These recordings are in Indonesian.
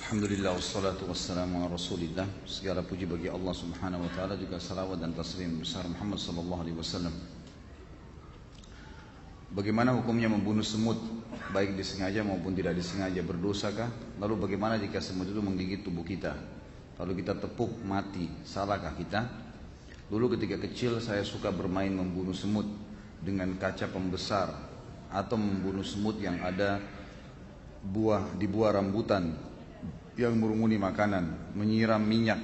Alhamdulillah wassalatu wassalamu ala rasulillah. Segala puji bagi Allah subhanahu wa ta'ala, juga salawat dan taslim besar Muhammad sallallahu alaihi wasallam. Bagaimana hukumnya membunuh semut, baik disengaja maupun tidak disengaja, berdosakah? Lalu bagaimana jika semut itu menggigit tubuh kita, lalu kita tepuk mati, salahkah kita? Dulu ketika kecil saya suka bermain membunuh semut dengan kaca pembesar, atau membunuh semut yang ada di buah rambutan yang merumuni makanan, menyiram minyak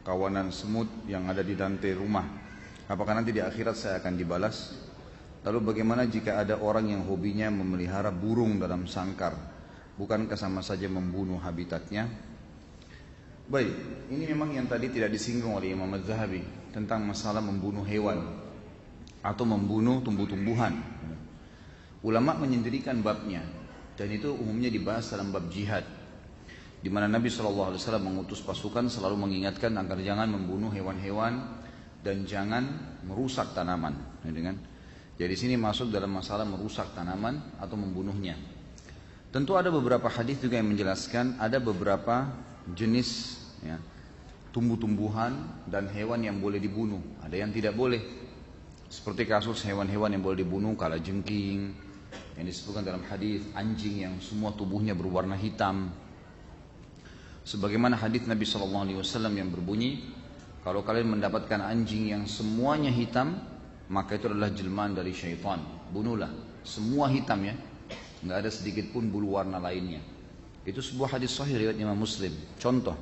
kawanan semut yang ada di lantai rumah. Apakah nanti di akhirat saya akan dibalas? Lalu bagaimana jika ada orang yang hobinya memelihara burung dalam sangkar? Bukankah sama saja membunuh habitatnya? Baik, ini memang yang tadi tidak disinggung oleh Imam Az-Zahabi tentang masalah membunuh hewan atau membunuh tumbuh-tumbuhan. Ulama menyendirikan babnya, dan itu umumnya dibahas dalam bab jihad, di mana Nabi SAW mengutus pasukan selalu mengingatkan agar jangan membunuh hewan-hewan dan jangan merusak tanaman. Jadi sini masuk dalam masalah merusak tanaman atau membunuhnya. Tentu ada beberapa hadis juga yang menjelaskan ada beberapa jenis tumbuh-tumbuhan dan hewan yang boleh dibunuh, ada yang tidak boleh. Seperti kasus hewan-hewan yang boleh dibunuh, kalajengking yang disebutkan dalam hadis, anjing yang semua tubuhnya berwarna hitam. Sebagaimana hadis Nabi SAW yang berbunyi, kalau kalian mendapatkan anjing yang semuanya hitam, maka itu adalah jelmaan dari syaitan. Bunuhlah, semua hitam ya, nggak ada sedikit pun bulu warna lainnya. Itu sebuah hadis sahih riwayat Imam Muslim. Contoh,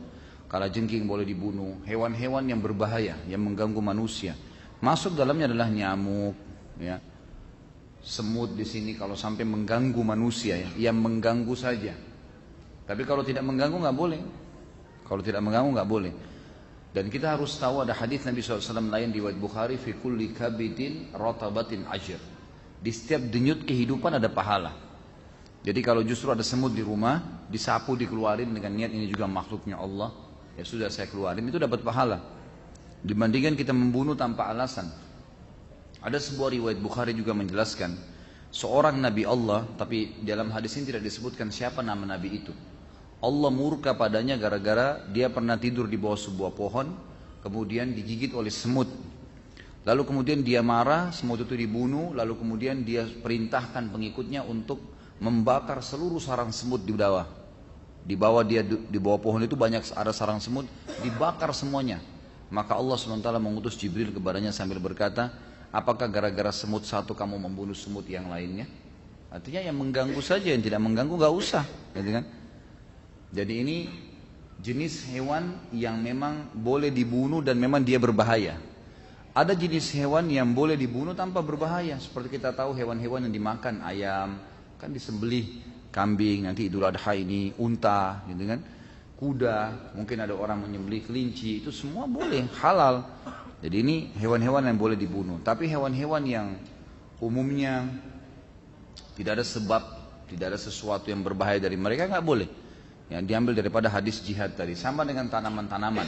kalajengking boleh dibunuh. Hewan-hewan yang berbahaya, yang mengganggu manusia, masuk dalamnya adalah nyamuk, ya. Semut di sini kalau sampai mengganggu manusia, yang mengganggu saja. Tapi kalau tidak mengganggu nggak boleh. Kalau tidak mengganggu nggak boleh. Dan kita harus tahu ada hadis Nabi SAW lain di riwayat Bukhari, fi kulli kabidin ratabatin ajr. Di setiap denyut kehidupan ada pahala. Jadi kalau justru ada semut di rumah, disapu, dikeluarin dengan niat ini juga makhluknya Allah, ya sudah saya keluarin, itu dapat pahala. Dibandingkan kita membunuh tanpa alasan. Ada sebuah riwayat Bukhari juga menjelaskan seorang Nabi Allah, tapi dalam hadis ini tidak disebutkan siapa nama Nabi itu. Allah murka padanya gara-gara dia pernah tidur di bawah sebuah pohon, kemudian digigit oleh semut. Lalu kemudian dia marah, semut itu dibunuh, lalu kemudian dia perintahkan pengikutnya untuk membakar seluruh sarang semut di bawah. Di bawah pohon itu banyak ada sarang semut, dibakar semuanya. Maka Allah SWT mengutus Jibril kepadanya sambil berkata, apakah gara-gara semut satu kamu membunuh semut yang lainnya? Artinya yang mengganggu saja, yang tidak mengganggu gak usah, gitu kan? Jadi ini jenis hewan yang memang boleh dibunuh dan memang dia berbahaya. Ada jenis hewan yang boleh dibunuh tanpa berbahaya, seperti kita tahu hewan-hewan yang dimakan, ayam kan disembelih, kambing nanti Idul Adha ini, unta, gitu kan? Kuda, mungkin ada orang menyembelih kelinci, itu semua boleh, halal. Jadi ini hewan-hewan yang boleh dibunuh. Tapi hewan-hewan yang umumnya tidak ada sebab, tidak ada sesuatu yang berbahaya dari mereka, nggak boleh. Yang diambil daripada hadis jihad tadi. Sama dengan tanaman-tanaman.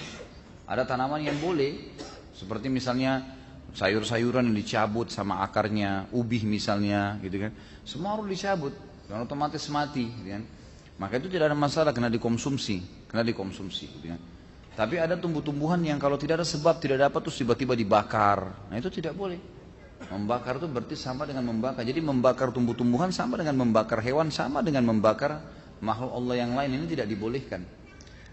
Ada tanaman yang boleh, seperti misalnya sayur-sayuran yang dicabut sama akarnya, ubi misalnya, gitu kan. Semua harus dicabut, dan otomatis mati, gitu kan. Maka itu tidak ada masalah, kena dikonsumsi, gitu kan. Tapi ada tumbuh-tumbuhan yang kalau tidak ada sebab, tidak dapat, terus tiba-tiba dibakar. Nah itu tidak boleh. Membakar itu berarti sama dengan membakar. Jadi membakar tumbuh-tumbuhan sama dengan membakar hewan, sama dengan membakar makhluk Allah yang lain, ini tidak dibolehkan.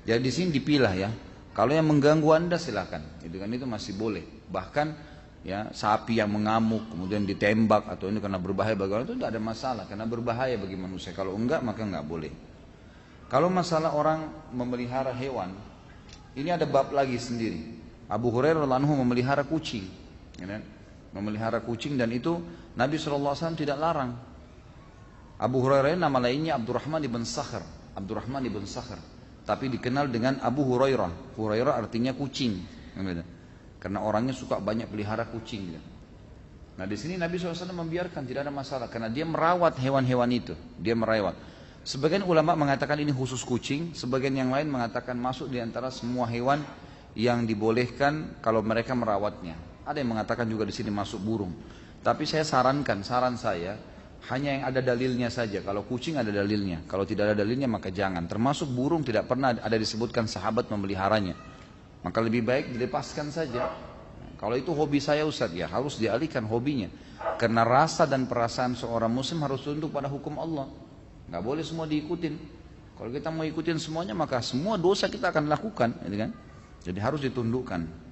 Jadi di sini dipilah ya. Kalau yang mengganggu Anda silakan, gitu kan, itu masih boleh. Bahkan ya sapi yang mengamuk kemudian ditembak atau ini karena berbahaya bagi orang, itu tidak ada masalah karena berbahaya bagi manusia. Kalau enggak maka enggak boleh. Kalau masalah orang memelihara hewan, ini ada bab lagi sendiri. Abu Hurairah radhiyallahu anhu memelihara kucing, ya, memelihara kucing, dan itu Nabi SAW tidak larang. Abu Hurairah nama lainnya Abdurrahman ibn Sakhr, tapi dikenal dengan Abu Hurairah. Hurairah artinya kucing, karena orangnya suka banyak pelihara kucing. Nah di sini Nabi SAW membiarkan, tidak ada masalah, karena dia merawat hewan-hewan itu, dia merawat. Sebagian ulama mengatakan ini khusus kucing, sebagian yang lain mengatakan masuk di antara semua hewan yang dibolehkan kalau mereka merawatnya. Ada yang mengatakan juga di sini masuk burung. Tapi saya saran saya, hanya yang ada dalilnya saja. Kalau kucing ada dalilnya, kalau tidak ada dalilnya maka jangan. Termasuk burung tidak pernah ada disebutkan sahabat memeliharanya. Maka lebih baik dilepaskan saja. Kalau itu hobi saya Ustaz, ya harus dialihkan hobinya. Karena rasa dan perasaan seorang muslim harus tunduk pada hukum Allah. Nggak boleh semua diikutin. Kalau kita mau ikutin semuanya maka semua dosa kita akan lakukan, gitu kan? Jadi harus ditundukkan.